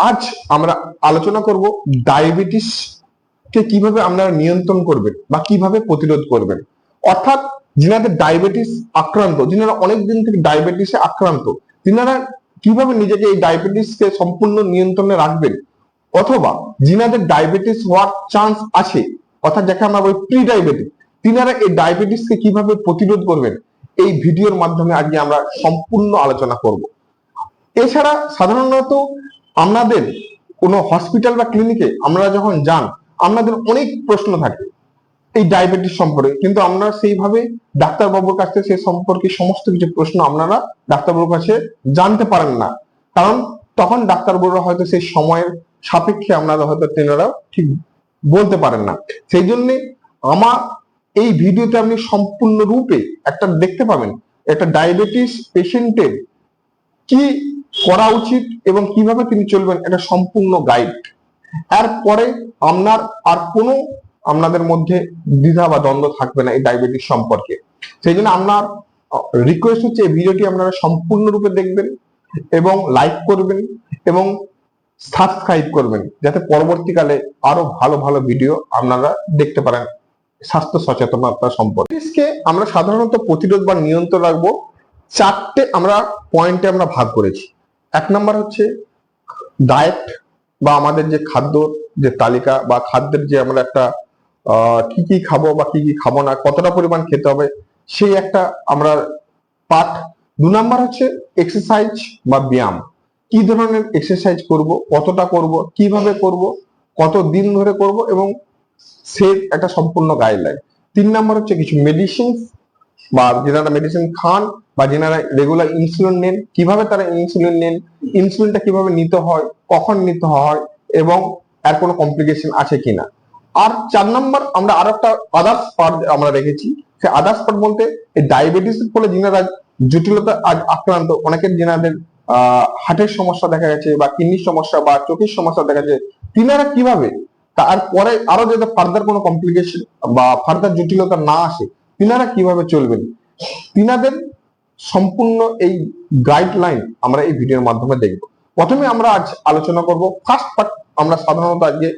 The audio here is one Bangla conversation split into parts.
আজ আমরা আলোচনা করব ডায়াবেটিস কে কিভাবে আপনারা নিয়ন্ত্রণ করবেন বা কিভাবে প্রতিরোধ করবেন। অর্থাৎ যিনাদের ডায়াবেটিস আক্রান্ত, যিনারা অনেক দিন থেকে ডায়াবেটিসে আক্রান্ত, তিনারা কিভাবে নিজেকে এই ডায়াবেটিসকে সম্পূর্ণ নিয়ন্ত্রণে রাখবেন, অথবা যিনাদের ডায়াবেটিস হওয়ার চান্স আছে, অর্থাৎ যাকে আমরা বলি প্রি ডায়াবেটিক, তিনারা এই ডায়াবেটিসকে কিভাবে প্রতিরোধ করবেন, এই ভিডিওর মাধ্যমে আজকে আমরা সম্পূর্ণ আলোচনা করব। এছাড়া সাধারণত আপনাদের কোনো হসপিটাল বা ক্লিনিকে আপনারা যখন যান, আপনাদের অনেক প্রশ্ন থাকে এই ডায়াবেটিস সম্পর্কে, কিন্তু আপনারা সেইভাবে ডাক্তারবাবুর কাছে সে সম্পর্কে সমস্ত কিছু প্রশ্ন আপনারা ডাক্তারবাবুর কাছে জানতে পারেন না, কারণ তখন ডাক্তারবাবুরা হয়তো সেই সময়ের সাপেক্ষে আপনারা হয়তো তেনারা ঠিক বলতে পারেন না। সেই জন্য আমার এই ভিডিওতে আপনি সম্পূর্ণ রূপে একটা দেখতে পাবেন একটা ডায়াবেটিস পেশেন্টের কি করা উচিত এবং কিভাবে তিনি চলবেন, এটা সম্পূর্ণ গাইড। এরপরে আপনার আর কোনো আপনাদের মধ্যে দ্বিধা বা দ্বন্দ্ব থাকবে না এই ডায়াবেটিস সম্পর্কে। সেই জন্য আপনার রিকোয়েস্ট হচ্ছে এই ভিডিওটি আপনারা সম্পূর্ণরূপে দেখবেন এবং লাইক করবেন এবং সাবস্ক্রাইব করবেন, যাতে পরবর্তীকালে আরো ভালো ভালো ভিডিও আপনারা দেখতে পারেন স্বাস্থ্য সচেতনতা সম্পর্কে। আমরা সাধারণত প্রতিরোধ বা নিয়ন্ত্রণ রাখবো চারটে আমরা পয়েন্টে আমরা ভাগ করেছি। এক নাম্বার হচ্ছে ডায়েট বা আমাদের যে খাদ্য যে তালিকা বা খাদ্যের যে আমরা একটা কি কি খাবো বা কি কি খাবো না, কতটা পরিমাণ খেতে হবে, সেই একটা আমরা পার্ট। 2 নাম্বার হচ্ছে এক্সারসাইজ বা ব্যায়াম, কি ধরনের এক্সারসাইজ করব, কতটা করব, কিভাবে করব, কত দিন ধরে করব, এবং সে একটা সম্পূর্ণ গাইডলাইন। 3 নাম্বার হচ্ছে কিছু মেডিসিন বা যেনারা মেডিসিন খান বা যেনারা রেগুলার ইনসুলিন নেন, কিভাবে তারা ইনসুলিন নেন, ইনসুলিনটা কিভাবে নিতে হয়, কখন নিতে হয়, এবং এর কোনো কমপ্লিকেশন আছে কিনা। আর 4 নাম্বার আমরা আরো একটা আদার্স পার্ট আমরা রেখেছি। সেই আদার্স পার্ট বলতে এই ডায়াবেটিসের ফলে যিনারা জটিলতা আজ আক্রান্ত, অনেকের যিনাদের হার্টের সমস্যা দেখা গেছে বা কিডনির সমস্যা বা চোখের সমস্যা দেখা যাচ্ছে, তিনারা কিভাবে তারপরে আরো যাতে ফার্দার কোনো কমপ্লিকেশন বা ফার্দার জটিলতা না আসে, তিনারা কিভাবে চলবেন, তিনাদের সম্পূর্ণ এই গাইডলাইন আমরা এই ভিডিওর মাধ্যমে দেখব। প্রথমে আমরা আজ আলোচনা করব ফার্স্ট পার্ট, আমরা সাধারণত আজকে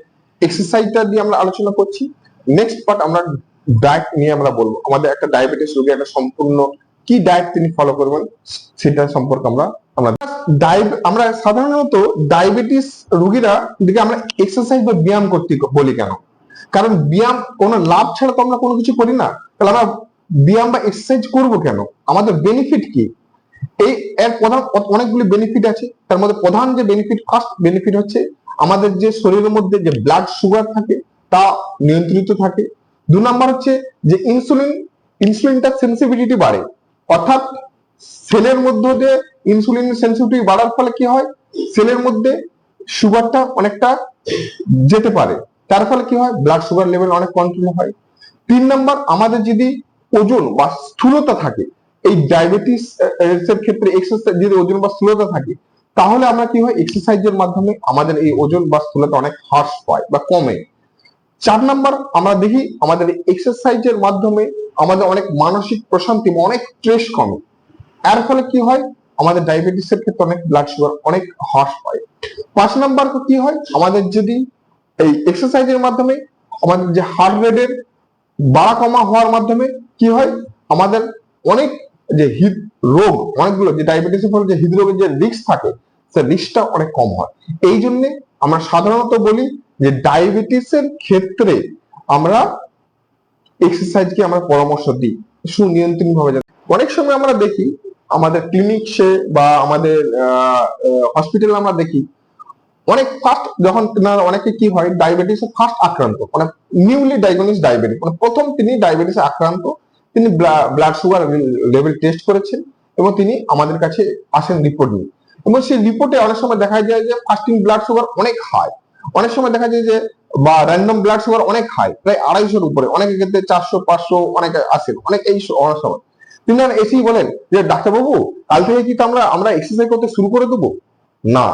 এক্সারসাইজটা দিয়ে আমরা আলোচনা করছি। নেক্সট পার্ট আমরা ডায়েট নিয়ে আমরা বলবো, আমাদের একটা ডায়াবেটিস রোগী একটা সম্পূর্ণ কি ডায়েট তিনি ফলো করবেন সেটা সম্পর্কে আমরা সাধারণত ডায়াবেটিস রোগীরা দিকে আমরা এক্সারসাইজ বা ব্যায়াম করতে বলি কেন, কারণ ব্যায়াম কোনো লাভ ছাড়া তো আমরা কোনো কিছু করি না, তাহলে আমরা ব্যায়াম বা এক্সারসাইজ করবো কেন, আমাদের বেনিফিট কি? এর প্রধান অনেকগুলি বেনিফিট আছে, তার মধ্যে প্রধান যে বেনিফিট, ফার্স্ট বেনিফিট হচ্ছে আমাদের যে শরীরের মধ্যে যে ব্লাড সুগার থাকে তা নিয়ন্ত্রিত থাকে। 2 নাম্বার হচ্ছে যে ইনসুলিনটা সেন্সিটিভিটি বাড়ে, অর্থাৎ সেলের মধ্যে যে ইনসুলিন সেন্সিটিভিটি বাড়ার ফলে কি হয়, সেলের মধ্যে সুগারটা অনেকটা যেতে পারে, তার ফলে কি হয়, ব্লাড সুগার লেভেল অনেক কন্ট্রোল হয়। 3 নাম্বার আমাদের যদি ওজন বা স্থূলতা থাকে, এই ডায়াবেটিস এর ক্ষেত্রে এক্সারসাইজ যদি ওজন বা স্থূলতা থাকে, তাহলে আমরা কি হয়, এক্সারসাইজের মাধ্যমে আমাদের এই ওজন বা স্থূলতা অনেক হ্রাস পায় বা কমে। 4 নাম্বার আমরা দেখি আমাদের এক্সারসাইজের মাধ্যমে আমাদের অনেক মানসিক প্রশান্তি বা অনেক স্ট্রেস কমে, এর ফলে কি হয়, আমাদের ডায়াবেটিসের ক্ষেত্রে অনেক ব্লাড সুগার অনেক হ্রাস পায়। 5 নাম্বার কি হয়, আমাদের যদি এই এক্সারসাইজের মাধ্যমে আমাদের যে হার্ট রেটের বাড়া কমা হওয়ার মাধ্যমে কি হয়, আমাদের অনেক যে রোগ, অনেকগুলো যে ডায়াবেটিসের ফলে যে হৃদরোগের যে রিস্ক থাকে, সে রিস্কটা অনেক কম হয়। এই জন্য আমরা সাধারণত বলি যে ডায়াবেটিসের ক্ষেত্রে আমরা এক্সারসাইজকে আমরা পরামর্শ দিই সুনিয়ন্ত্রণ ভাবে। অনেক সময় আমরা দেখি আমাদের ক্লিনিক্সে বা আমাদের হসপিটালে আমরা দেখি অনেক ফার্স্ট যখন অনেকে কি হয়, ডায়াবেটিসে ফার্স্ট আক্রান্ত, মানে নিউলি ডায়াগনোস ডায়াবেটিস, মানে প্রথম তিনি ডায়াবেটিসে আক্রান্ত, তিনি ব্লাড সুগার লেভেল টেস্ট করেছেন এবং তিনি আমাদের কাছে আসেন রিপোর্ট নিয়ে, এবং সেই রিপোর্টে অনেক সময় দেখা যায় যে ফাস্টিং ব্লাড সুগার অনেক হাই, অনেক সময় দেখা যায় যে বা র্যান্ডম ব্লাড সুগার অনেক হাই, প্রায় 250-র উপরে, অনেকের ক্ষেত্রে 400-500 অনেকে আসেন, অনেক এই অনেক সময় তিনি এসেই বলেন যে ডাক্তারবাবু কাল থেকে কি আমরা এক্সারসাইজ করতে শুরু করে দেবো? না,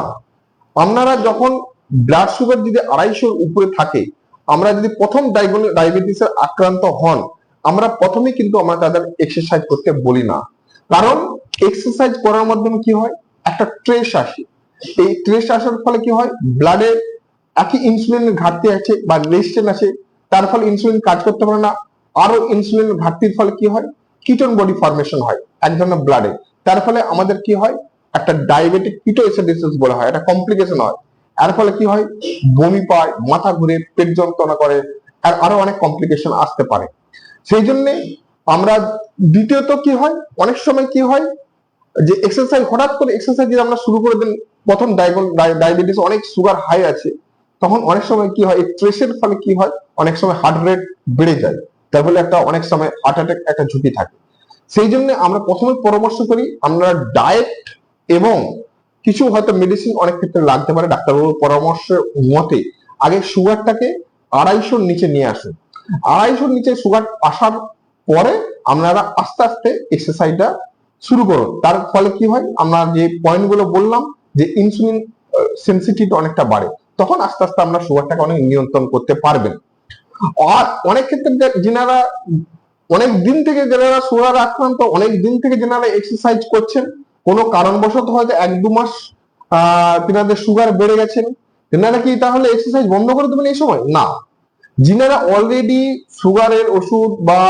আপনারা যখন ব্লাড সুগার যদি 250-র উপরে থাকে, আমরা যদি প্রথম ডায়াবেটিসের আক্রান্ত হন, আমরা প্রথমে কিন্তু আমরা তাদের এক্সারসাইজ করতে বলি না, কারণ এক্সারসাইজ করার মাধ্যমে কি হয়, একটা স্ট্রেস আসে, এই স্ট্রেস আসার ফলে কি হয়, ব্লাডে একই ইনসুলিনের ঘাটতি আছে বা রেজিস্ট্যান্স আছে, তার ফলে ইনসুলিন কাজ করতে পারে না। আরো ইনসুলিনের ঘাটতির ফলে কি হয়, কিটোন বডি ফর্মেশন হয় এক ধরনের ব্লাডে। তার ফলে আমাদের কি হয়, একটা ডায়াবেটিক কিটোএসিডোসিস বলা হয়, একটা কমপ্লিকেশন হয়। এর ফলে কি হয়, বমি পায়, মাথা ঘুরে, পেট যন্ত্রণা করে, আর আরো অনেক কমপ্লিকেশন আসতে পারে। সেই জন্য আমরা দ্বিতীয়ত কি হয়, অনেক সময় কি হয় যে এক্সারসাইজ, হঠাৎ করে এক্সারসাইজ যদি আমরা শুরু করে দেন, প্রথম ডায়াবেটিস অনেক সুগার হাই আছে, তখন অনেক সময় কি হয়, স্ট্রেসের ফলে কি হয়, অনেক সময় হার্ট রেট বেড়ে যায়, তার ফলে একটা অনেক সময় হার্ট অ্যাটাক একটা ঝুঁকি থাকে। সেই জন্য আমরা প্রথমে পরামর্শ করি, আমরা ডায়েট এবং কিছু হয়তো মেডিসিন অনেক ক্ষেত্রে লাগতে পারে, ডাক্তারবাবুর পরামর্শ মতে আগে সুগারটাকে 250 নিচে নিয়ে আসুন। 250 নিচে সুগার আসার পরে আপনারা আস্তে আস্তে এক্সারসাইজটা শুরু করুন। তার ফলে কি হয়, আমরা যে পয়েন্ট গুলো বললাম, যে ইনসুলিন সেন্সিটিভিটি অনেকটা বাড়ে, তখন আস্তে আস্তে আমরা সুগারটাকে অনেক নিয়ন্ত্রণ করতে পারবেন। আর অনেক ক্ষেত্রে যারা অনেক দিন থেকে, যারা সুগার আক্রান্ত, অনেক দিন থেকে যারা এক্সারসাইজ করছেন, কোনো কারণবশত হয়তো 1-2 মাস তিনাদের সুগার বেড়ে গেছেন, তেনারা কি তাহলে এক্সারসাইজ বন্ধ করে দেবেন এই সময়? না। যিনারা অলরেডি সুগারের ওষুধ বা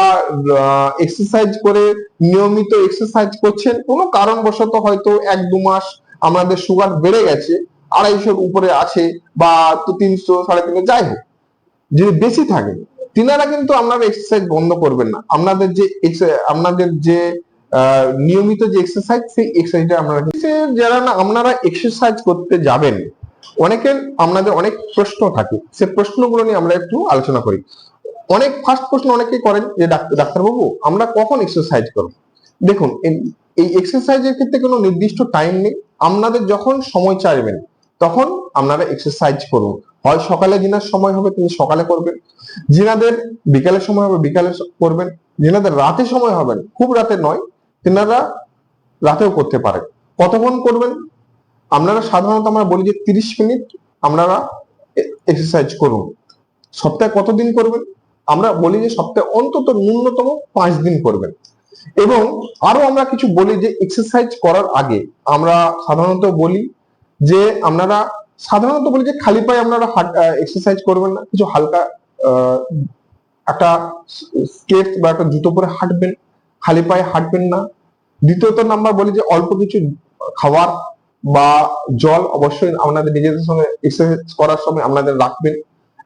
এক্সারসাইজ করে নিয়মিত এক্সারসাইজ করছেন, কোনো কারণবশত হয়তো 1-2 মাস আমাদের সুগার বেড়ে গেছে, 250 উপরে আছে বা 300 350 যাই হোক, যদি বেশি থাকে, তিনারা কিন্তু আপনারা এক্সারসাইজ বন্ধ করবেন না। আপনাদের যে নিয়মিত যে এক্সারসাইজ, সেই এক্সারসাইজটা আপনারা, যারা না আপনারা এক্সারসাইজ করতে যাবেন, অনেকের আপনাদের অনেক প্রশ্ন থাকে, সে প্রশ্নগুলো নিয়ে আমরা একটু আলোচনা করি। অনেক ফার্স্ট প্রশ্ন অনেকেই করেন যে ডাক্তারবাবু আমরা কখন এক্সারসাইজ করব? দেখুন, এই এক্সারসাইজের ক্ষেত্রে কোনো নির্দিষ্ট টাইম নেই। আপনাদের যখন সময় চাইবেন তখন আপনারা এক্সারসাইজ করুন। হয় সকালে যিনার সময় হবে তিনি সকালে করবেন, যিনাদের বিকালের সময় হবে বিকালে করবেন, যিনাদের রাতে সময় হবেন, খুব রাতে নয়, তিনারা রাতেও করতে পারেন। কতক্ষণ করবেন? আপনারা সাধারণত আমরা বলি যে 30 মিনিট আপনারা এক্সারসাইজ করুন। সপ্তাহে কতদিন করবেন? আমরা বলি যে সপ্তাহে অন্তত ন্যূনতম 5 দিন করবেন। এবং আরো আমরা কিছু বলি যে এক্সারসাইজ করার আগে আমরা সাধারণত বলি যে আপনারা সাধারণত বলি যে খালি পায়ে আপনারা এক্সারসাইজ করবেন না, কিছু হালকা একটা স্কেটস বা একটা জুতো পরে হাঁটবেন, খালি পায়ে হাঁটবেন না। দ্বিতীয়ত নাম্বার বলি যে অল্প কিছু খাবার বা জল অবশ্যই আপনাদের নিজেদের সঙ্গে এক্সারসাইজ করার সময় আপনাদের রাখবেন।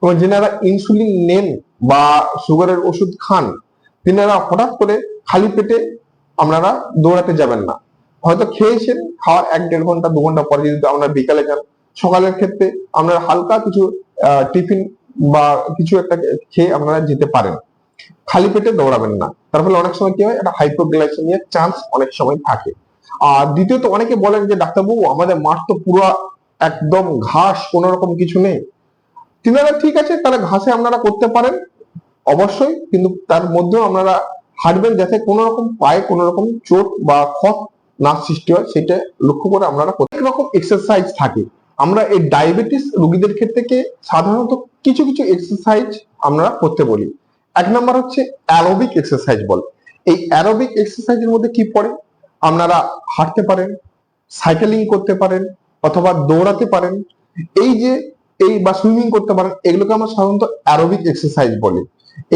এবং যেনারা ইনসুলিন নেন বা সুগারের ওষুধ খান, তিনারা হঠাৎ করে খালি পেটে আপনারা দৌড়াতে যাবেন না। হয়তো খেয়েছেন, খাওয়ার 1-1.5 ঘন্টা 2 ঘন্টা পরে যদি আপনারা বিকালে যান, সকালের ক্ষেত্রে আপনারা হালকা কিছু টিফিন বা কিছু একটা খেয়ে আপনারা যেতে পারেন, খালি পেটে দৌড়াবেন না। তার ফলে অনেক সময় কি হয়, একটা হাইপোগ্লাইসেমিয়ার চান্স অনেক সময় থাকে। আর দ্বিতীয়ত অনেকে বলেন যে ডাক্তারবাবু আমাদের মাঠ তো পুরো একদম ঘাস, কোনো রকম কিছু নেই। তিনারা ঠিক আছে, তাহলে ঘাসে আপনারা করতে পারেন অবশ্যই, কিন্তু তার মধ্যেও আপনারা হাঁটবেন যাতে কোনো রকম পায়ে কোনো রকম চোট বা ক্ষত না সৃষ্টি হয়, সেটা লক্ষ্য করে আপনারা অনেক রকম এক্সারসাইজ থাকে। আমরা এই ডায়াবেটিস রোগীদের ক্ষেত্রে সাধারণত কিছু কিছু এক্সারসাইজ আমরা করতে বলি। 1 নাম্বার হচ্ছে অ্যারোবিক এক্সারসাইজ বলে। এই অ্যারোবিক এক্সারসাইজের মধ্যে কি পড়ে, আপনারা হাঁটতে পারেন, সাইকেলিং করতে পারেন, অথবা দৌড়াতে পারেন, এই বা সুইমিং করতে পারেন, এগুলোকে আমরা সাধারণত অ্যারোবিক এক্সারসাইজ বলি।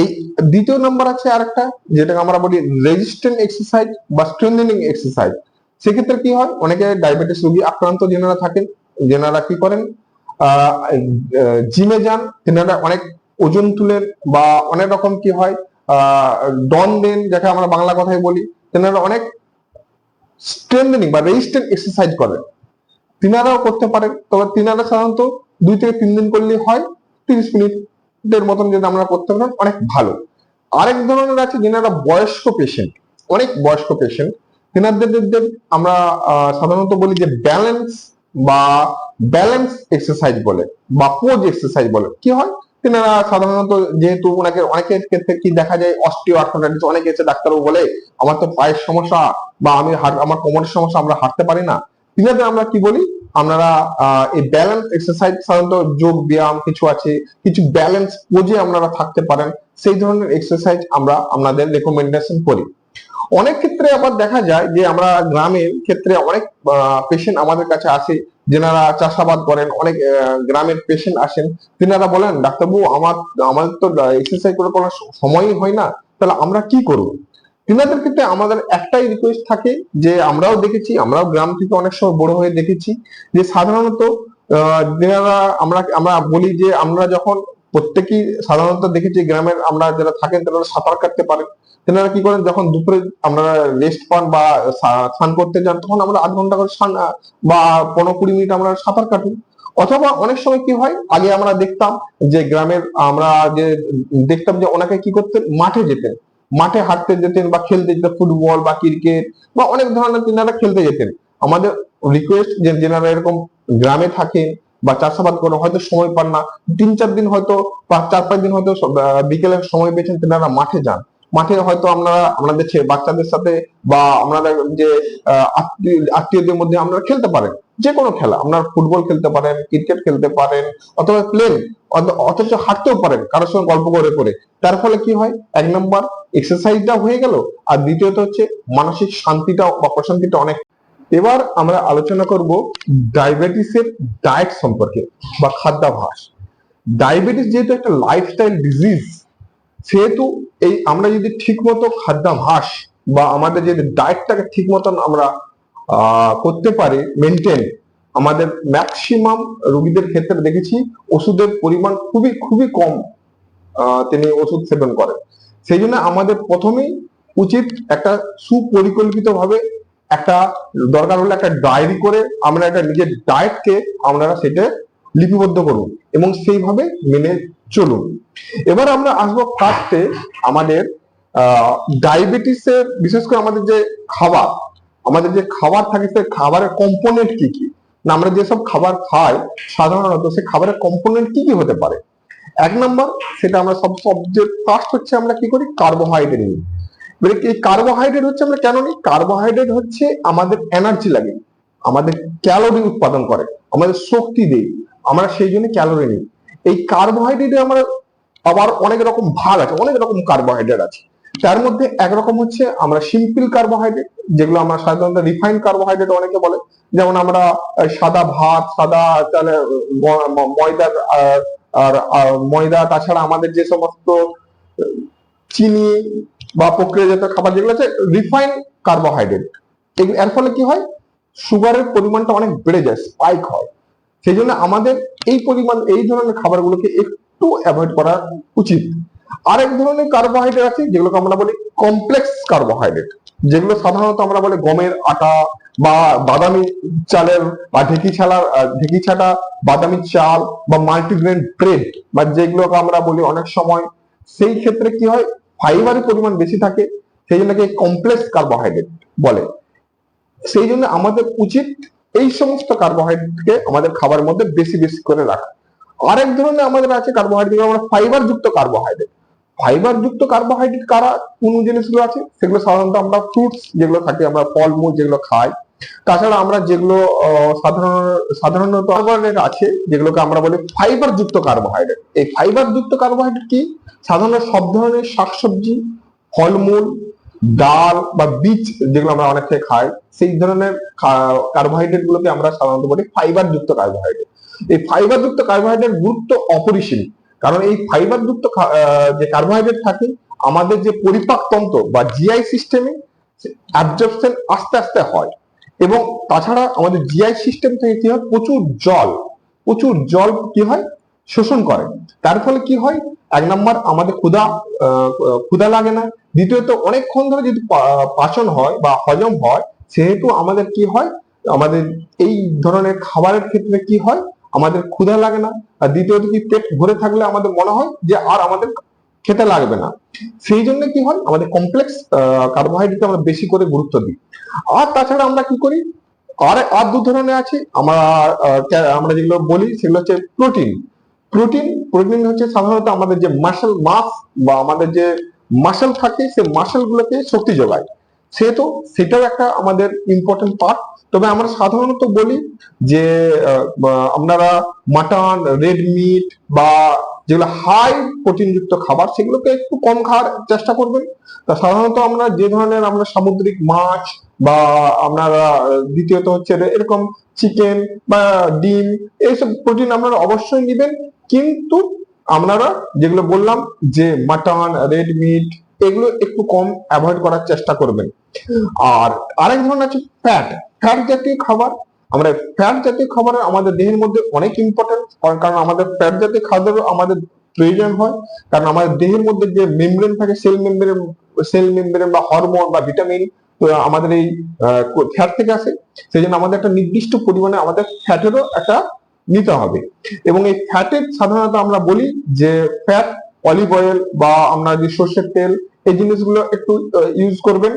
এই দ্বিতীয় নাম্বার আছে আরেকটা, যেটাকে আমরা বলি রেজিস্ট্যান্ট এক্সারসাইজ বা স্ট্রেংথেনিং এক্সারসাইজ। সেক্ষেত্রে কি হয়, অনেকে ডায়াবেটিস রোগী আক্রান্ত যেনারা থাকেন, যেনারা কি করেন, জিমে যান, তেনারা অনেক ওজন তুলেন বা অনেক রকম কি হয়, ডন দেন, যাকে আমরা বাংলা কথায় বলি, তেনারা অনেক স্ট্রেংথেনিং বা রেজিস্ট্যান্ট এক্সারসাইজ করেন, তিনারাও করতে পারেন। তবে তিনারা সাধারণত 2 থেকে 3 দিন করলে হয়, 30 মিনিটের মতন যদি আমরা করতে পারেন অনেক ভালো। আরেক ধরনের আছে যেনারা বয়স্ক পেশেন্ট, অনেক বয়স্ক পেশেন্ট, তেনাদের আমরা সাধারণত বলি যে ব্যালেন্স এক্সারসাইজ বলে বা পোজ এক্সারসাইজ বলে। কি হয়, তেনারা সাধারণত যেহেতু অনেকের ক্ষেত্রে কি দেখা যায়, অস্টিও আর্থ্রাইটিস, অনেকে এসে ডাক্তারবাবু বলে আমার তো পায়ের সমস্যা বা আমার কোমরের সমস্যা, আমরা হাঁটতে পারি না। তিনাদের আমরা কি বলি, আপনারা এই ব্যালেন্স এক্সারসাইজ, সাধারণত যোগ ব্যায়াম কিছু আছে, কিছু ব্যালেন্স পোজে আপনারা থাকতে পারেন, সেই ধরনের এক্সারসাইজ আমরা আপনাদের রেকমেন্ডেশন করি। অনেক ক্ষেত্রে আবার দেখা যায় যে আমরা গ্রামের ক্ষেত্রে অনেক পেশেন্ট আমাদের কাছে আসে, যেনারা চাষাবাদ করেন, অনেক গ্রামের পেশেন্ট আসেন, তিনারা বলেন ডাক্তারবাবু আমাদের তো এক্সারসাইজ করে কোনো সময়ই হয় না, তাহলে আমরা কি করবো? তিনাদের ক্ষেত্রে আমাদের একটাই রিকোয়েস্ট থাকে, যে আমরাও দেখেছি, আমরাও গ্রাম থেকে অনেক সময় বড় হয়ে দেখেছি, যে সাধারণত যেনারা আমরা আমরা বলি যে আমরা যখন প্রত্যেকেই সাধারণত দেখেছি গ্রামের আমরা যারা থাকেন তারা সাঁতার কাটতে পারেন, তেনারা কি করেন যখন দুপুরে আমরা রেস্ট পান বা স্নান করতে যান, তখন আমরা 8 ঘন্টা করে স্নান বা 15-20 মিনিট আমরা সাঁতার কাটি। অথবা অনেক সময় কি হয়, আগে আমরা দেখতাম যে গ্রামের আমরা যে দেখতাম যে অনেকে কি করতেন, মাঠে যেতেন, মাঠে হাঁটতে যেতেন বা খেলতে যেতেন, ফুটবল বা ক্রিকেট বা অনেক ধরনের তিনারা খেলতে যেতেন। আমাদের রিকোয়েস্ট যে যেনারা এরকম গ্রামে থাকেন বা চাষাবাদ করে হয়তো সময় পান না, 3-4 দিন হয়তো বা 4-5 দিন হয়তো বিকেলের সময় পেয়েছেন, তেনারা মাঠে যান। মাঠে হয়তো আমরা আমাদের বাচ্চাদের সাথে বা আপনাদের যে আত্মীয়দের মধ্যে আপনারা খেলতে পারেন, যে কোনো খেলা, আপনারা ফুটবল খেলতে পারেন, ক্রিকেট খেলতে পারেন, অথবা প্লেন, অথচ হাঁটতেও পারেন কারোর সঙ্গে গল্প করে করে। তার ফলে কি হয়, 1 নম্বর এক্সারসাইজটা হয়ে গেল, আর দ্বিতীয়ত হচ্ছে মানসিক শান্তিটা বা প্রশান্তিটা অনেক। এবার আমরা আলোচনা করব ডায়াবেটিসের ডায়েট সম্পর্কে বা খাদ্যাভ্যাস। ডায়াবেটিস যেহেতু একটা লাইফস্টাইল ডিজিজ, সেহেতু এই আমরা যদি ঠিক মতো খাদ্যাভ্যাস বা আমাদের যদি ডায়েটটাকে ঠিক মতন আমরা করতে পারি মেনটেন, আমাদের ম্যাক্সিমাম রোগীদের ক্ষেত্রে দেখেছি ওষুধের পরিমাণ খুবই খুবই কম, তিনি ওষুধ সেবন করেন। সেই জন্য আমাদের প্রথমেই উচিত একটা সুপরিকল্পিত ভাবে একটা, দরকার হলে একটা ডায়েরি করে আমরা একটা নিজের ডায়েটকে আমরা সেটা লিপিবদ্ধ করুন এবং সেইভাবে মেনে চলুন। এবার আমরা আসবো ফার্স্টে আমাদের ডায়াবেটিসের, বিশেষ করে আমাদের যে খাবার, আমাদের যে খাবার থাকে সেই খাবারের কম্পোনেন্ট কি কি, না আমরা যেসব খাবার খাই সাধারণত সেই খাবারের কম্পোনেন্ট কি কি হতে পারে। 1 নম্বর, সেটা আমরা সবচেয়ে ফার্স্ট হচ্ছে আমরা কি করি, কার্বোহাইড্রেট নিই। এবারে এই কার্বোহাইড্রেট হচ্ছে আমরা কেন নিই, কার্বোহাইড্রেট হচ্ছে আমাদের এনার্জি লাগে, আমাদের ক্যালোরি উৎপাদন করে, আমাদের শক্তি দেয়, আমরা সেই জন্য ক্যালোরি নিই। এই কার্বোহাইড্রেটে আমরা আবার অনেক রকম ভাগ আছে, অনেক রকম কার্বোহাইড্রেট আছে। তার মধ্যে একরকম হচ্ছে আমরা সিম্পল কার্বোহাইড্রেট, যেগুলো আমরা সাধারণত রিফাইন্ড কার্বোহাইড্রেট অনেকে বলে, যেমন আমরা সাদা ভাত, সাদা চালে ময়দার আর ময়দা, তাছাড়া আমাদের যে সমস্ত চিনি বা প্রক্রিয়াজাত খাবার যেগুলো আছে রিফাইন্ড কার্বোহাইড্রেট, এর ফলে কি হয়, সুগারের পরিমাণটা অনেক বেড়ে যায়, স্পাইক হয়। সেই জন্য আমাদের এই ধরনের খাবারগুলোকে একটু অ্যাভয়েড করা উচিত। আরেক ধরনের কার্বোহাইড্রেট আছে যেগুলোকে আমরা বলি কমপ্লেক্স কার্বোহাইড্রেট, যেগুলো সাধারণত আমরা বলি গমের আটা বা বাদামি চালের বা ঢেকি ছাটা বাদামি চাল বা মাল্টিগ্রেন ব্রেড, বা যেগুলোকে আমরা বলি অনেক সময়, সেই ক্ষেত্রে কি হয়, ফাইবারের পরিমাণ বেশি থাকে, সেই জন্য কমপ্লেক্স কার্বোহাইড্রেট বলে। সেই জন্য আমাদের উচিত এই সমস্ত কার্বোহাইড্রেটকে আমাদের খাবারের মধ্যে বেশি বেশি করে রাখা। আরেক ধরনের আমাদের আছে কার্বোহাইড্রেট, আমরা ফাইবার যুক্ত কার্বোহাইড্রেট। ফাইবার যুক্ত কার্বোহাইড্রেট কোন জিনিসগুলো আছে, সেগুলো সাধারণত আমরা ফ্রুটস যেগুলো থাকে, আমরা ফলমূল যেগুলো খাই, তাছাড়া আমরা যেগুলো সাধারণত কার্বোহাইড্রেট আছে যেগুলোকে আমরা বলি ফাইবার যুক্ত কার্বোহাইড্রেট। এই ফাইবার যুক্ত কার্বোহাইড্রেট কি, সাধারণত সব ধরনের শাকসবজি, ফলমূল, ডাল বা বীজ যেগুলো আমরা অনেকে খাই, সেই ধরনের কার্বোহাইড্রেট গুলোকে আমরা সাধারণত বলি ফাইবার যুক্ত কার্বোহাইড্রেট। এই ফাইবার যুক্ত কার্বোহাইড্রেট গুরুত্ব অপরিসীম, কারণ এই ফাইবার যুক্ত যে কার্বোহাইড্রেট থাকে আমাদের যে পরিপাক তন্ত্র বা জিআই সিস্টেমে অ্যাবজর্পশন আস্তে আস্তে হয়, এবং তাছাড়া আমাদের জিআই সিস্টেম থেকে কি হয়, প্রচুর জল কি হয়, শোষণ করে। তার ফলে কি হয়, 1 নম্বর আমাদের ক্ষুধা লাগে না, দ্বিতীয়ত অনেকক্ষণ ধরে যদি পাচন হয় বা হজম হয়, সেহেতু আমাদের কি হয়, আমাদের এই ধরনের খাবারের ক্ষেত্রে কি হয়, আমাদের ক্ষুধা লাগে না, আর দ্বিতীয়ত কি পেট ভরে থাকলে আমাদের মনে হয় যে আর আমাদের খেতে লাগবে না। সেই জন্য কি হয়, আমাদের কমপ্লেক্স কার্বোহাইড্রেট আমরা বেশি করে গুরুত্ব দিই। আর তাছাড়া আমরা কি করি, আর 2 ধরনের আছে, আমরা যেগুলো বলি সেগুলো হচ্ছে প্রোটিন হচ্ছে সাধারণত আমাদের যে মাসল মাস বা আমাদের যে মাসল থাকে, সেই মাসল গুলোকে শক্তি যোগায়। সেহেতু সেটাও একটা আমাদের ইম্পর্টেন্ট পার্ট। তবে আমরা সাধারণত বলি যে আপনারা মাটন, রেড মিট বা যেগুলো হাই প্রোটিন যুক্ত খাবার সেগুলোকে একটু কম খাওয়ার চেষ্টা করবেন। তা সাধারণত আমরা যে ধরনের আমরা সামুদ্রিক মাছ বা আপনারা দ্বিতীয়ত হচ্ছে এরকম চিকেন বা ডিম, এইসব প্রোটিন আপনারা অবশ্যই নেবেন, কিন্তু আপনারা যেগুলো বললাম যে মাটন, রেড মিট, এগুলো একটু কম অ্যাভয়েড করার চেষ্টা করবেন। আর আরেক ধরনের আছে ফ্যাট। ফ্যাট জাতীয় খাবার, আমরা ফ্যাট জাতীয় খাবারের আমাদের দেহের মধ্যে অনেক ইম্পর্টেন্ট, কারণ আমাদের ফ্যাট জাতীয় খাবারেরও আমাদের প্রয়োজন হয়। কারণ আমাদের দেহের মধ্যে যে মেমব্রেন থাকে, সেল মেমব্রেন বা হরমোন বা ভিটামিন আমাদের এই ফ্যাট থেকে আসে। সেই জন্য আমাদের একটা নির্দিষ্ট পরিমাণে আমাদের ফ্যাটেরও একটা নিতে হবে। এবং এই ফ্যাটের সাধারণত আমরা বলি যে ফ্যাট, অলিভ অয়েল বা আমরা যে সর্ষের তেল, এই জিনিসগুলো একটু ইউজ করবেন।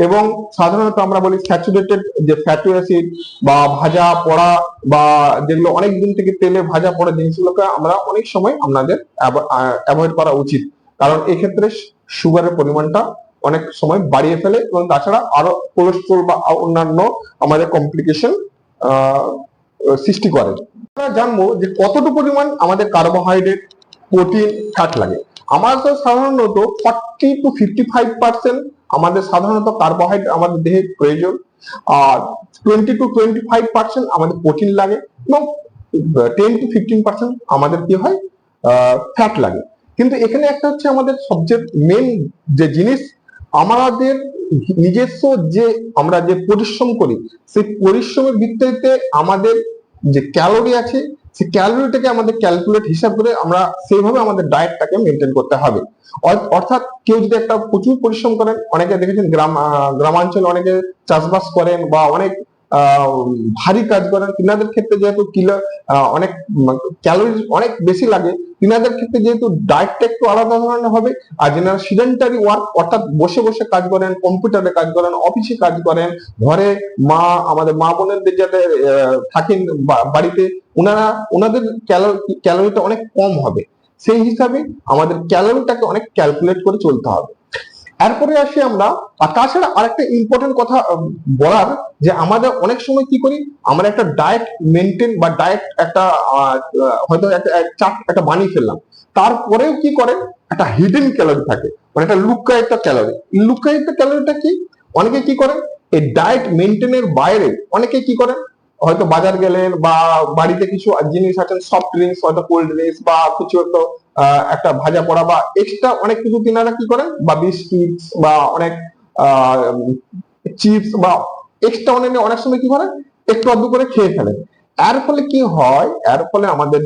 এবং সাধারণত আমরা বলি স্যাচুরেটেড যে ফ্যাটি অ্যাসিড বা ভাজা পোড়া বা যেগুলো অনেক দিন থেকে তেলে ভাজা পোড়া জিনিসগুলোকে আমরা অনেক সময় আপনাদের অ্যাভয়েড করা উচিত, কারণ এক্ষেত্রে সুগারের পরিমাণটা অনেক সময় বাড়িয়ে ফেলে এবং তাছাড়া আরো কোলেস্ট্রল বা অন্যান্য আমাদের কমপ্লিকেশন সৃষ্টি করে। আমরা জানবো যে কতটুকু পরিমাণ আমাদের কার্বোহাইড্রেট, প্রোটিন, ফ্যাট লাগে। আমাদের সাধারণত 40 to 55% আমাদের সাধারণত কার্বোহাইড্রেট আমাদের দেহে প্রয়োজন, আর 20 to 25% আমাদের প্রোটিন লাগে, এবং 10 to 15% আমাদের কি হয় ফ্যাট লাগে। কিন্তু এখানে একটা হচ্ছে আমাদের সবচেয়ে মেন যে জিনিস, আমাদের নিজস্ব যে আমরা যে পরিশ্রম করি, সেই পরিশ্রমের ভিত্তিতে আমাদের যে ক্যালোরি আছে, সেই ক্যালোরিটাকে আমাদের ক্যালকুলেট হিসাব করে আমরা সেইভাবে আমাদের ডায়েটটাকে মেনটেন করতে হবে। অর্থাৎ কেউ যদি একটা প্রচুর পরিশ্রম করেন, অনেকে দেখেছেন গ্রামাঞ্চলে অনেকে চাষবাস করেন বা অনেক ভারী কাজ করেন, তিনাদের ক্ষেত্রে যেহেতু অনেক ক্যালোরি অনেক বেশি লাগে, তিনাদের ক্ষেত্রে যেহেতু ডায়েটটা একটু আলাদা ধরনের হবে। আর যারা সিডেন্টারি ওয়ার্ক, অর্থাৎ বসে বসে কাজ করেন, কম্পিউটারে কাজ করেন, অফিসে কাজ করেন, ঘরে আমাদের মা বোনেদের যাদের থাকেন বাড়িতে, ওনাদের ক্যালোরিটা অনেক কম হবে। সেই হিসাবে আমাদের ক্যালোরিটাকে অনেক ক্যালকুলেট করে চলতে হবে। এরপরে আসি আমরা, আর তাছাড়া আরেকটা ইম্পর্টেন্ট কথা বলার, যে আমাদের অনেক সময় কি করি, আমরা একটা ডায়েট মেনটেন বা ডায়েট একটা হয়তো একটা চার্ট একটা বানিয়ে ফেললাম, তারপরেও কি করেন একটা হিডেন ক্যালোরি থাকে, মানে একটা লুকায়িত ক্যালোরি। লুকায়িত ক্যালোরিটা কি, অনেকে কি করেন এই ডায়েট মেনটেনের বাইরে অনেকে কি করেন, হয়তো বাজার গেলেন বা বাড়িতে কিছু জিনিস আছেন, সফট ড্রিঙ্কস, হয়তো কোল্ড ড্রিঙ্কস বা কিছু হয়তো একটা ভাজা পড়া বা এক্সট্রা অনেক কিছু তিনারা কি করেন, বা বিস্কিটস বা অনেক চিপস বা এক্সট্রা অনেক সময় কি করেন একটু আধটু করে খেয়ে ফেলেন। এর ফলে কি হয়, এর ফলে আমাদের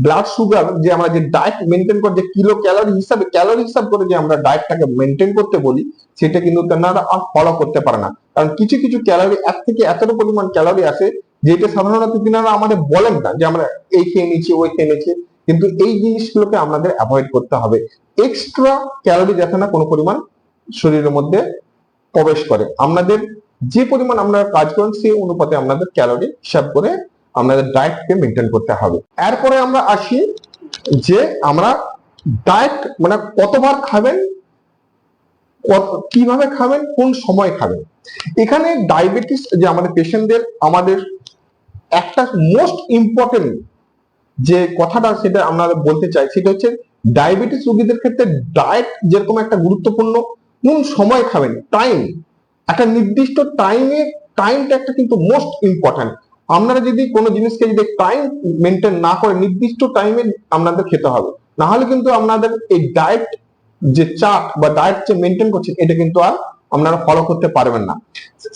ব্লাড সুগার, যে আমরা যে ডায়েট মেনটেন করে যে ক্যালোরি হিসাব করে যে আমরা ডায়েটটাকে মেনটেন করতে বলি, সেটা কিন্তু তেনারা আর ফলো করতে পারে না। কারণ কিছু কিছু ক্যালোরি এক থেকে এতটা পরিমাণ ক্যালোরি আছে, যেটা সাধারণত তিনারা আমাদের বলেন না যে আমরা এই খেয়ে নিচ্ছি, ওই খেয়ে নিচ্ছি। কিন্তু এই জিনিসগুলোকে আমাদের অ্যাভয়েড করতে হবে, এক্সট্রা ক্যালোরি যাতে না কোনো পরিমাণ শরীরের মধ্যে প্রবেশ করে। আপনাদের যে পরিমাণ আপনারা কাজ করেন সেই অনুপাতে আপনাদের ক্যালোরি হিসাব করে আপনাদের ডায়েটকে মেনটেন করতে হবে। এরপরে আমরা আসি যে আমরা ডায়েট মানে কতবার খাবেন, কিভাবে খাবেন, কোন সময় খাবেন। এখানে ডায়াবেটিস যে আমাদের পেশেন্টদের, আমাদের একটা মোস্ট ইম্পর্টেন্ট যে কথাটা সেটা আমরা বলতে চাই, সেটা হচ্ছে ডায়াবেটিস রোগীদের ক্ষেত্রে ডায়েট যেরকম একটা গুরুত্বপূর্ণ, কোন সময় খাবেন, টাইম, একটা নির্দিষ্ট টাইমটা একটা কিন্তু মোস্ট ইম্পর্টেন্ট। আপনারা যদি কোনো জিনিসকে যদি টাইম মেনটেন না করে নির্দিষ্ট টাইমে আপনাদের খেতে হবে, না হলে কিন্তু আপনাদের এই ডায়েট যে চার্ট বা ডায়েট যে মেনটেন করছেন, এটা কিন্তু আর আপনারা ফলো করতে পারবেন না।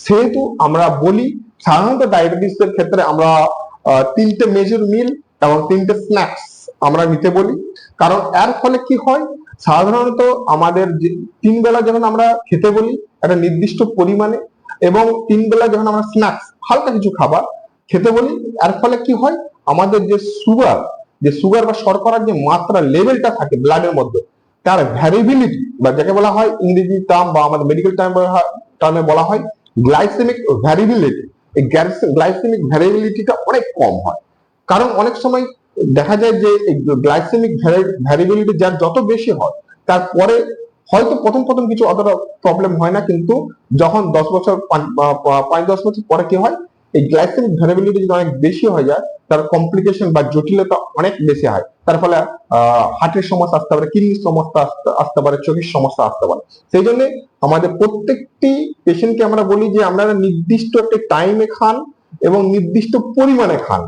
সেহেতু আমরা বলি সাধারণত ডায়াবেটিসের ক্ষেত্রে আমরা 3টে মেজর মিল এবং 3টে স্ন্যাক্স আমরা নিতে বলি। কারণ এর ফলে কি হয়, সাধারণত আমাদের 3 বেলা যখন আমরা খেতে বলি একটা নির্দিষ্ট পরিমাণে, এবং 3 বেলা যখন আমরা স্ন্যাক্স হালকা কিছু খাবার খেতে বলি, এর ফলে কি হয় আমাদের যে সুগার বা শর্করার যে মাত্রা লেভেলটা থাকে ব্লাডের মধ্যে, তার ভ্যারিবিলিটি বা যাকে বলা হয় ইংরেজি টার্ম বা আমাদের মেডিকেল টার্মে বলা হয় গ্লাইসেমিক ভ্যারিবিলিটি, এই গ্লাইসেমিক ভ্যারিবিলিটিটা অনেক কম হয়। কারণ অনেক সময় দেখা যায় যে গ্লাইসেমিক ভ্যারিবিলিটি যার যত বেশি হয়, তারপরে হয়তো প্রথম প্রথম কিছু অতটা প্রবলেম হয় না, কিন্তু যখন 10 বছর 5-10 বছর পরে কি হয়, এই গ্লাইসেমিক ভ্যারিয়েবিলিটি যদি অনেক বেশি হয়ে যায়, তার কমপ্লিকেশন বা জটিলতা অনেক বেশি হয়। তার ফলে হার্টের সমস্যা আসতে পারে, কিডনির সমস্যা আসতে পারে, চোখের সমস্যা আসতে পারে। সেই জন্য আমাদের প্রত্যেকটি পেশেন্টকে আমরা বলি যে আপনারা নির্দিষ্ট একটা টাইমে খান এবং নির্দিষ্ট পরিমাণে খান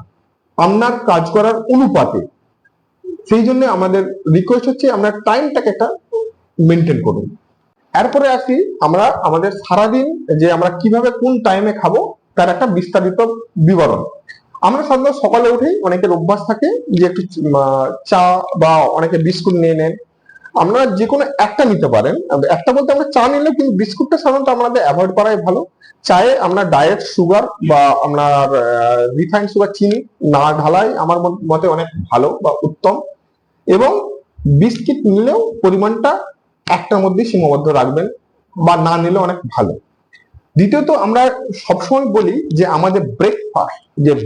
আপনার কাজ করার অনুপাতে। সেই জন্য আমাদের রিকোয়েস্ট হচ্ছে আমরা টাইমটাকে একটা মেনটেন করুন। এরপরে আসি আমরা আমাদের সারাদিন যে আমরা কিভাবে কোন টাইমে খাবো তার একটা বিস্তারিত বিবরণ। আমরা সাধারণত সকালে উঠেই অনেকের অভ্যাস থাকে যে একটু চা বা অনেকে বিস্কুট নিয়ে নেন। আমরা যে কোনো একটা নিতে পারেন, একটা বলতে আমরা চা নিলেও কিন্তু বিস্কুটটা সাধারণত আমাদের অ্যাভয়েড করাই ভালো। চায়ে আমরা ডায়েট সুগার বা আপনার রিফাইন্ড সুগার চিনি না ঢালাই আমার মতে অনেক ভালো বা উত্তম। এবং বিস্কিট নিলেও পরিমাণটা একটার মধ্যে সীমাবদ্ধ রাখবেন, বা না নিলে অনেক ভালো। দ্বিতীয়ত আমরা সবসময় বলি যে আমাদের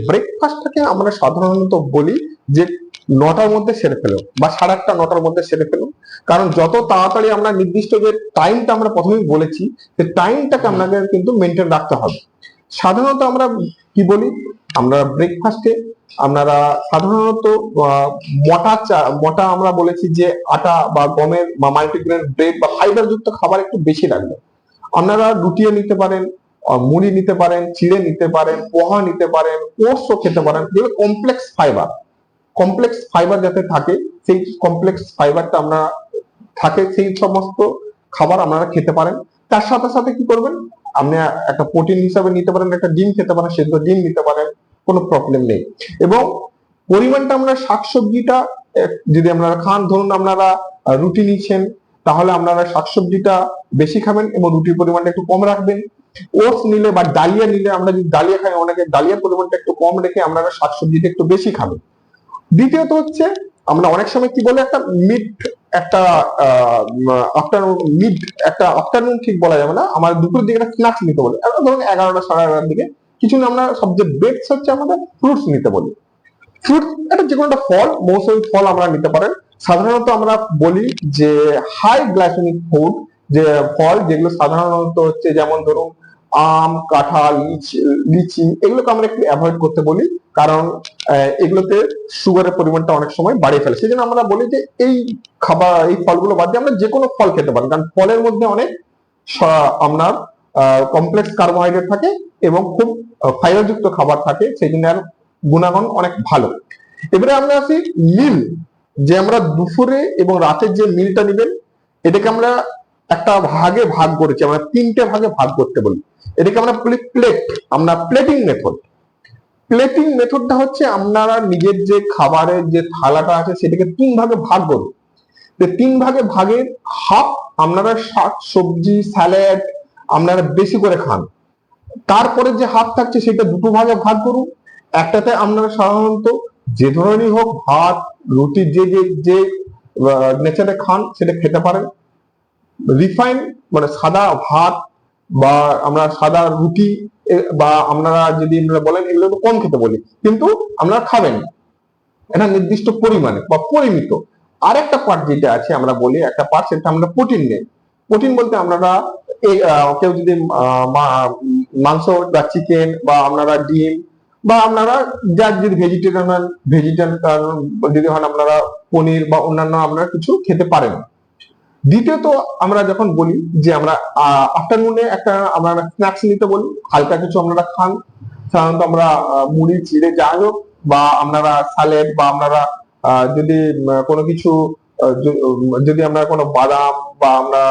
ব্রেকফাস্টটাকে আমরা সাধারণত বলি যে 9টার মধ্যে সেরে ফেলো বা 8:30 9টার মধ্যে সেরে ফেলো। কারণ যত তাড়াতাড়ি আমরা নির্দিষ্ট যে টাইমটা আমরা প্রথমেই বলেছি, যে টাইমটাকে আপনাদের কিন্তু মেনটেন রাখতে হবে। সাধারণত আমরা কি বলি, আমরা ব্রেকফাস্টে আপনারা সাধারণত মোটা আমরা বলেছি যে আটা বা গমের বা মাল্টিগ্রেন ব্রেড বা ফাইবার যুক্ত খাবার একটু বেশি রাখবেন। আপনারা রুটিও নিতে পারেন, মুড়ি নিতে পারেন, চিড়ে নিতে পারেন, পোহা নিতে পারেন, ওটসও খেতে পারেন। যেগুলো কমপ্লেক্স ফাইবার যাতে থাকে, সেই কমপ্লেক্স ফাইবারটা আমরা থাকে সেই সমস্ত খাবার আপনারা খেতে পারেন। তার সাথে সাথে কি করবেন, আপনি একটা প্রোটিন হিসাবে নিতে পারেন, একটা ডিম খেতে পারেন, সেদ্ধ ডিম নিতে পারেন, কোনো প্রবলেম নেই। এবং পরিমাণটা আমরা শাকসবজিটা যদি আপনারা খান, ধরুন আপনারা রুটি নিচ্ছেন, তাহলে আপনারা শাকসবজিটা বেশি খাবেন এবং রুটির পরিমাণটা একটু কম রাখবেন। ওটস নিলে বা ডালিয়া নিলে, আমরা যদি ডালিয়া খাই, অনেকে ডালিয়ার পরিমাণটা একটু কম রেখে আপনারা শাকসবজিটা একটু বেশি খাবেন। দ্বিতীয়ত হচ্ছে আমরা অনেক সময় কি বলে একটা মিড একটা আফটারনুন ঠিক বলা যাবে না, আমার দুপুরের দিকে একটা স্ন্যাক্স নিতে বলি, ধরুন 11টা 11:30 দিকে কিছু না, আমরা সবচেয়ে বেস্ট হচ্ছে আমাদের ফ্রুটস নিতে বলি। ফ্রুটস এটা যে কোনো একটা ফল, মৌসুমী ফল আমরা নিতে পারেন। সাধারণত আমরা বলি যে হাই গ্লাইসেমিক ফুড, যে ফল যেগুলো সাধারণত হচ্ছে যেমন ধরুন আম, কাঁঠাল, লিচি, এগুলোকে আমরা একটু অ্যাভয়েড করতে বলি। কারণ এগুলোতে সুগারের পরিমাণটা অনেক সময় বাড়িয়ে ফেলে। সেই জন্য আমরা বলি যে এই ফলগুলো বাদ দিয়ে আমরা যে কোনো ফল খেতে পারি, কারণ ফলের মধ্যে অনেক আপনার কমপ্লেক্স কার্বোহাইড্রেট থাকে এবং খুব ফাইবারযুক্ত খাবার থাকে, সেই জন্য গুণাগুণ অনেক ভালো। এবারে আমরা আসি মিল, যে আমরা দুপুরে এবং রাতের যে মিলটা নেবেন, এটাকে আমরা একটা ভাগে ভাগ করেছি, আমরা 3টে ভাগে ভাগ করতে বলি। এটাকে আমরা বলি প্লেটিং মেথডটা হচ্ছে আপনারা নিজের যে খাবারের যে থালাটা আছে সেটাকে 3 ভাগে ভাগ করুন। 3 ভাগে ভাগের হাফ আপনারা শাক সবজি স্যালাড আপনারা বেশি করে খান। তারপরে যে হাফ থাকছে সেটা 2টো ভাগে ভাগ করুন। একটাতে আপনারা সাধারণত যে ধরনের হোক ভাত রুটি যে যে যে নেচারে খান সেটা খেতে পারেন। রিফাইন মানে সাদা ভাত বা আমরা সাদা রুটি বা আপনারা যদি বলেন এগুলো তো কম খেতে বলি, কিন্তু আপনারা খাবেন এটা নির্দিষ্ট পরিমাণে বা পরিমিত। আর একটা পার্ট যেটা আছে আমরা বলি একটা পার্ট, সেটা আমরা প্রোটিন নেই। প্রোটিন বলতে আপনারা কেউ যদি মাংস বা চিকেন বা আপনারা ডিম বা আপনারা যার যদি ভেজিটেরিয়ান যদি হন আপনারা পনির বা অন্যান্য আপনারা কিছু খেতে পারেন। দ্বিতীয়ত আমরা যখন বলি যে আমরা আফটারনুনে একটা আমরা স্ন্যাক্স নিতে বলি, হালকা কিছু আপনারা খান। সাধারণত আমরা মুড়ি চিড়ে যাই হোক বা আপনারা স্যালাড বা আপনারা যদি কোনো কিছু যদি আমরা কোনো বাদাম বা আমরা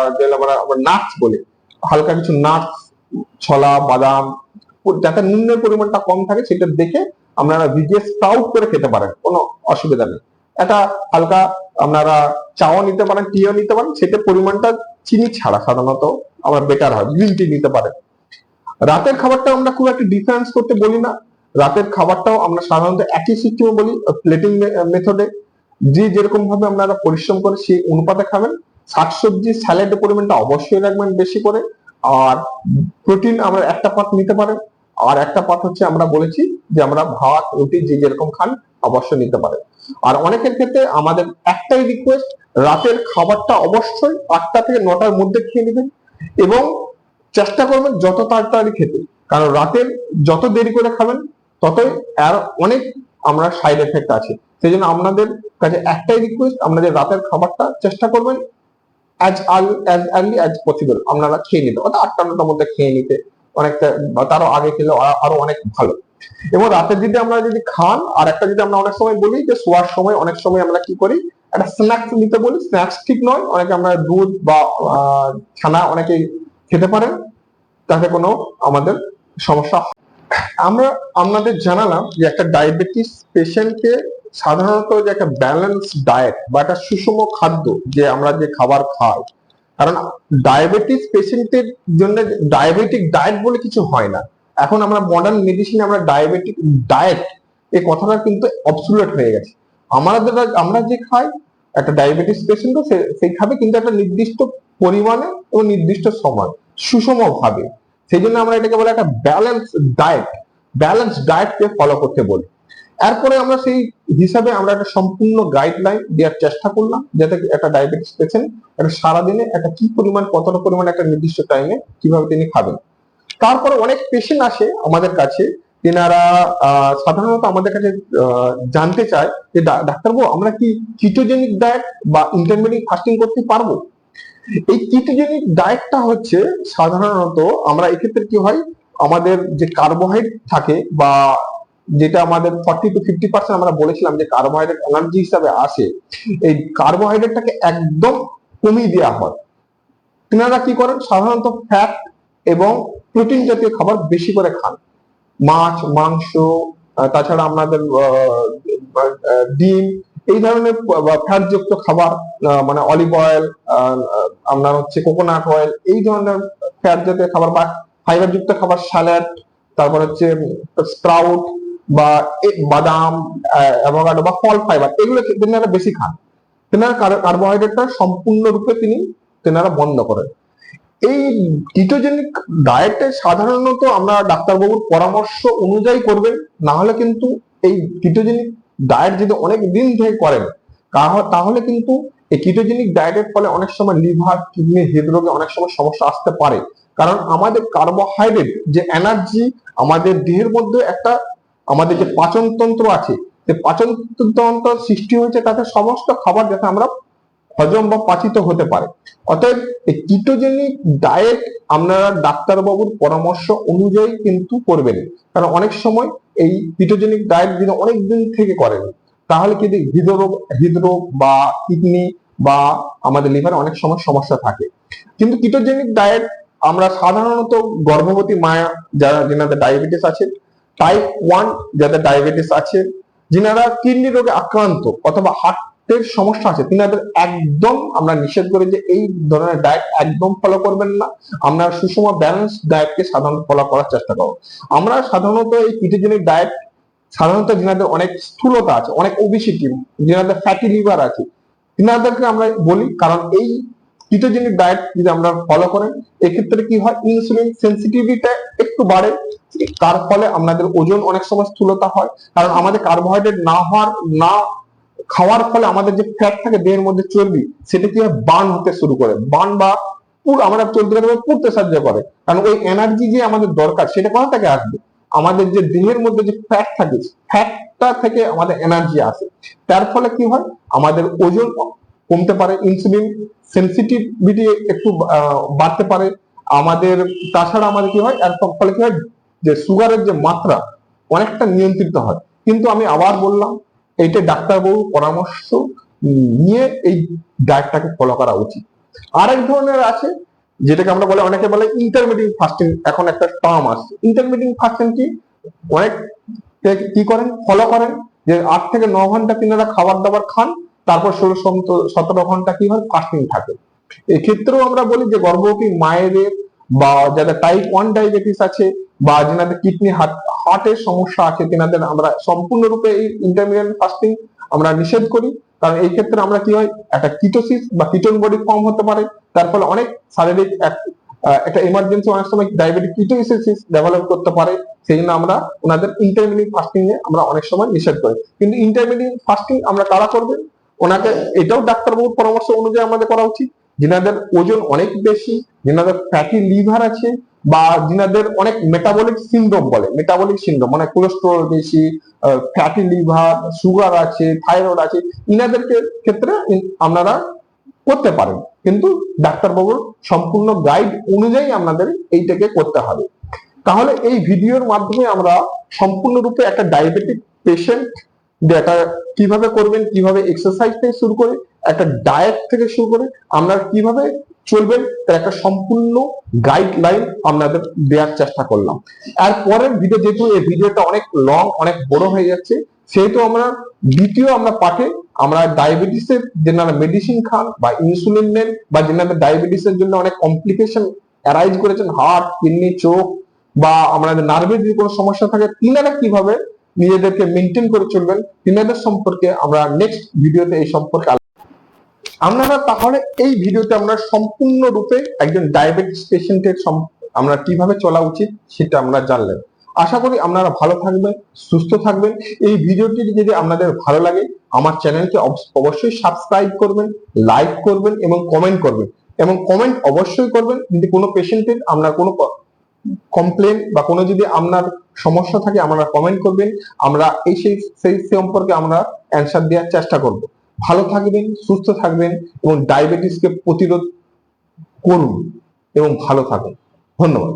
নাটস বলি, হালকা কিছু নাটস, ছোলা বাদাম, যাতে নুনের পরিমাণটা কম থাকে সেটা দেখে আপনারা ভিজিয়ে স্প্রাউট করে খেতে পারেন, কোনো অসুবিধা নেই। এটা হালকা আপনারা চাও নিতে পারেন, টিও নিতে পারেন, সেটা পরিমাণটা চিনি ছাড়া সাধারণত আমার বেটার হয়। গ্রিন টি নিতে পারেন। রাতের খাবারটা আমরা খুব একটা ডিফারেন্স করতে বলি না, রাতের খাবারটাও আমরা সাধারণত একই সিস্টেমে বলি, প্লেটিং মেথডে। যে যেরকম ভাবে আপনারা পরিশ্রম করে সেই অনুপাতে খাবেন। শাকসবজি স্যালাডের পরিমাণটা অবশ্যই রাখবেন বেশি করে। আর প্রোটিন আমরা একটা পার্ট নিতে পারেন, আর একটা পার্ট হচ্ছে আমরা বলেছি যে আমরা ভাত রুটি যে যেরকম খান অবশ্যই নিতে পারেন। আর অনেকের ক্ষেত্রে আমাদের একটাই রিকোয়েস্ট, রাতের খাবারটা অবশ্যই 8টা থেকে 9টার মধ্যে খেয়ে নেবেন এবং চেষ্টা করবেন যত তাড়াতাড়ি খেতে, কারণ রাতের যত দেরি করে খাবেন ততই আর অনেক আমরা সাইড এফেক্ট আছে। সেই জন্য আপনাদের কাছে একটাই রিকোয়েস্ট, আপনাদের রাতের খাবারটা চেষ্টা করবেন অ্যাজ আর্লি অ্যাজ পসিবল আপনারা খেয়ে নিতে, অর্থাৎ 8টা-9টার মধ্যে খেয়ে নিতে, অনেকটা বা তারও আগে খেলে আরো অনেক ভালো। এবং রাতে যদি আমরা যদি খান, আর একটা যদি আমরা অনেক সময় বলি যে শোয়ার সময় অনেক সময় আমরা কি করি, একটা স্ন্যাক্স নিতে বলি। স্ন্যাক্স ঠিক নয়, অনেকে আমরা দুধ বা ছানা অনেকেই খেতে পারেন, তাতে কোনো আমাদের সমস্যা। আমরা আপনাদের জানালাম যে একটা ডায়াবেটিস পেশেন্টকে সাধারণত যে একটা ব্যালেন্স ডায়েট বা একটা সুষম খাদ্য যে আমরা যে খাবার খাই, কারণ ডায়াবেটিস পেশেন্টের জন্য ডায়াবেটিক ডায়েট বলে কিছু হয় না। এখন আমরা মডার্ন মেডিসিনে আমরা ডায়াবেটিক ডায়েট এই কথাটা কিন্তু অবসুলেট হয়ে গেছে। আমরা যে খাই একটা ডায়াবেটিস পেশেন্টও সেই খাবে, কিন্তু একটা নির্দিষ্ট পরিমাণে এবং নির্দিষ্ট সময় সুষম ভাবে। সেই জন্য আমরা এটাকে বলে একটা ব্যালেন্স ডায়েটকে ফলো করতে বলি। এরপরে আমরা সেই হিসাবে আমরা একটা সম্পূর্ণ গাইডলাইন দেওয়ার চেষ্টা করলাম, যাতে একটা ডায়াবেটিস পেশেন্ট একটা সারাদিনে একটা কি পরিমাণ কতটা পরিমাণ একটা নির্দিষ্ট টাইমে কিভাবে তিনি খাবেন। তারপরে অনেক পেশেন্ট আসে আমাদের কাছে, তেনারা সাধারণত আমাদের কাছে জানতে চায় যে ডাক্তারবাবু আমরা কি কিটোজেনিক ডায়েট বা ইন্টারমিডিয়েট ফাস্টিং করতে পারবো। এই কিটোজেনিক ডায়েটটা হচ্ছে সাধারণত আমরা এক্ষেত্রে কি হয়, আমাদের যে কার্বোহাইড্রেট থাকে বা যেটা আমাদের 40-50% আমরা বলেছিলাম যে কার্বোহাইড্রেট এনার্জি হিসাবে আসে, এই কার্বোহাইড্রেটটাকে একদম কমিয়ে দেওয়া হয়। আপনারা কি করেন, সাধারণত ফ্যাট এবং প্রোটিন জাতীয় খাবার বেশি করে খান, মাছ মাংস, তাছাড়া আপনাদের ডিম, এই ধরনের ফ্যাট যুক্ত খাবার, মানে অলিভ অয়েল, আপনার হচ্ছে কোকোনাট অয়েল, এই ধরনের ফ্যাট জাতীয় খাবার বা ফাইবার যুক্ত খাবার, স্যালাড, তারপর হচ্ছে স্প্রাউট বা বাদাম, অ্যাভোকাডো বা ফল ফাইবার, এগুলো তেনারা বেশি খান। তেনারা কার্বোহাইড্রেটটা সম্পূর্ণরূপে তেনারা বন্ধ করেন। এই কিটোজেনিক ডায়েটে সাধারণত আমরা ডাক্তারবাবুর পরামর্শ অনুযায়ী করবেন, না হলে কিন্তু এই কিটোজেনিক ডায়েট যদি অনেক দিন থেকে করেন তাহলে কিন্তু এই কিটোজেনিক ডায়েটের ফলে অনেক সময় লিভার কিডনি হৃদরোগে অনেক সময় সমস্যা আসতে পারে। কারণ আমাদের কার্বোহাইড্রেট যে এনার্জি আমাদের দেহের মধ্যে একটা আমাদের যে পাচনতন্ত্র আছে, সেই পাচনতন্ত্র সৃষ্টি হয়েছে তাতে সমস্ত খাবার যাতে আমরা হজম বা পাচিত হতে পারে। অতএব এই কিটোজেনিক ডায়েট আপনারা ডাক্তারবাবুর পরামর্শ অনুযায়ী কিন্তু করবেন, কারণ অনেক সময় এই কিটোজেনিক ডায়েট যদি অনেক দিন থেকে করেন তাহলে কিন্তু হৃদরোগ বা কিডনি বা আমাদের লিভারে অনেক সময় সমস্যা থাকে। কিন্তু কিটোজেনিক ডায়েট আমরা সাধারণত গর্ভবতী মায়া যারা যেনাদের ডায়াবেটিস আছে, টাইপ 1 যাদের ডায়াবেটিস আছে, যিনারা কিডনি রোগে আক্রান্ত অথবা হার্টের সমস্যা আছে, তিনাদের একদম আমরা নিষেধ করি যে এই ধরনের ডায়েট একদম ফলো করবেন না। আমরা সুষম ব্যালেন্স ডায়েটকে সাধারণত ফলো করার চেষ্টা করব। আমরা সাধারণত এই কিটোজেনিক ডায়েট সাধারণত যিনাদের অনেক স্থূলতা আছে, অনেক ওবেসিটি, যিনাদের ফ্যাটি লিভার আছে, তিনাদেরকে আমরা বলি, কারণ এই কিটোজেনিক ডায়েট যদি আমরা ফলো করেন এক্ষেত্রে কি হয়, ইনসুলিন সেন্সিটিভিটি একটু বাড়ে, তার ফলে আমাদের ওজন অনেক সময় স্থূলতা হয়। কারণ আমাদের কার্বোহাইড্রেট না খাওয়ার ফলে আমাদের যে ফ্যাট থাকে দেহের মধ্যে চর্বি, সেটা কি হয় বার্ন হতে শুরু করে, বার্ন বা আমরা চলতে পুড়তে সাহায্য করে। কারণ ওই এনার্জি যে আমাদের দরকার সেটা কোথা থেকে আসবে, আমাদের যে দেহের মধ্যে যে ফ্যাট থাকে, ফ্যাটটা থেকে আমাদের এনার্জি আসে। তার ফলে কি হয়, আমাদের ওজন কমতে পারে, ইনসুলিন সেন্সিটিভিটি একটু বাড়তে পারে আমাদের। তাছাড়া আমাদের কি হয়, এর ফলে কি হয় যে সুগারের যে মাত্রা অনেকটা নিয়ন্ত্রিত হয়। কিন্তু আমি আবার বললাম, এইটা ডাক্তারবাবুর পরামর্শ নিয়ে এই ডায়েটটাকে ফলো করা উচিত। আরেক ধরনের আছে যেটাকে আমরা বলে, অনেকে বলে ইন্টারমিডিয়েট ফাস্টিং, এখন একটা টার্ম আসছে ইন্টারমিডিয়েট ফাস্টিং। অনেক কি করেন, ফলো করেন যে 8 থেকে 9 ঘন্টা তিনারা খাবার দাবার খান, তারপর 16-17 ঘন্টা কি হয় ফাস্টিং থাকে। এক্ষেত্রেও আমরা বলি যে গর্ভবতী মায়েদের বা যাদের টাইপ 1 ডায়াবেটিস আছে বা যেনাদের কিডনি হার্টের সমস্যা আছে, তেনাদের আমরা সম্পূর্ণরূপে এই ইন্টারমিডিয়েট ফাস্টিং আমরা নিষেধ করি। কারণ এই ক্ষেত্রে আমরা কি হয়, একটা কিটোসিস বা কিটোন বডি ফর্ম হতে পারে, তার ফলে অনেক শারীরিক একটা ইমার্জেন্সি অনেক সময় ডায়াবেটিক কিটোএসিস ডেভেলপ করতে পারে, সেই জন্য আমরা ওনাদের ইন্টারমিডিয়েট ফাস্টিং এ আমরা অনেক সময় নিষেধ করি। কিন্তু ইন্টারমিডিয়েট ফাস্টিং আমরা কারা করবেন, ওনাকে এটাও ডাক্তারবাবুর পরামর্শ অনুযায়ী আমাদের করা উচিত, যিনাদের ওজন অনেক বেশি, যিনাদের ফ্যাটি লিভার আছে, বা যিনাদের অনেক মেটাবলিক সিনড্রোম বলে, মেটাবলিক সিনড্রোম মানে কোলেস্টেরল বেশি, ফ্যাটি লিভার, সুগার আছে, থাইরয়েড আছে, ইনাদেরকে ক্ষেত্রে আপনারা করতে পারেন, কিন্তু ডাক্তারবাবুর সম্পূর্ণ গাইড অনুযায়ী আপনাদের এইটাকে করতে হবে। তাহলে এই ভিডিওর মাধ্যমে আমরা সম্পূর্ণরূপে একটা ডায়াবেটিক পেশেন্ট এটা কিভাবে করবেন, কিভাবে এক্সারসাইজ থেকে শুরু করে একটা ডায়েট থেকে শুরু করে আপনারা কিভাবে চলবেন তার একটা সম্পূর্ণ গাইডলাইন আপনাদের দেওয়ার চেষ্টা করলাম। আর পরের ভিডিও, যেহেতু এই ভিডিওটা অনেক লং, অনেক বড় হয়ে যাচ্ছে, সেহেতু আমরা দ্বিতীয় পার্টে আমরা ডায়াবেটিসের যেনারা মেডিসিন খান বা ইনসুলিন নেন, বা যেনাদের ডায়াবেটিসের জন্য অনেক কমপ্লিকেশন অ্যারাইজ করেছেন, হার্ট, কিডনি, চোখ, বা আমাদের নার্ভের যদি কোনো সমস্যা থাকে, তিনারা কিভাবে নিজেদেরকে মেনটেন করে চলবেন, তিনাদের সম্পর্কে আমরা নেক্সট ভিডিওতে এই সম্পর্কে আপনারা। তাহলে এই ভিডিওতে আমরা সম্পূর্ণরূপে একজন ডায়াবেটিস পেশেন্টের আমরা কিভাবে চলা উচিত সেটা আমরা জানলেন। আশা করি আপনারা ভালো থাকবেন, সুস্থ থাকবেন। এই ভিডিওটি যদি আপনাদের ভালো লাগে, আমার চ্যানেলকে অবশ্যই সাবস্ক্রাইব করবেন, লাইক করবেন এবং কমেন্ট করবেন, এবং কমেন্ট অবশ্যই করবেন যদি কোনো পেশেন্টের আপনার কোনো কমপ্লেন বা কোনো যদি আপনার সমস্যা থাকে, আপনারা কমেন্ট করবেন, আমরা সেই সম্পর্কে আমরা অ্যান্সার দেওয়ার চেষ্টা করব। ভালো থাকবেন, সুস্থ থাকবেন এবং ডায়াবেটিসকে প্রতিরোধ করুন এবং ভালো থাকুন। ধন্যবাদ।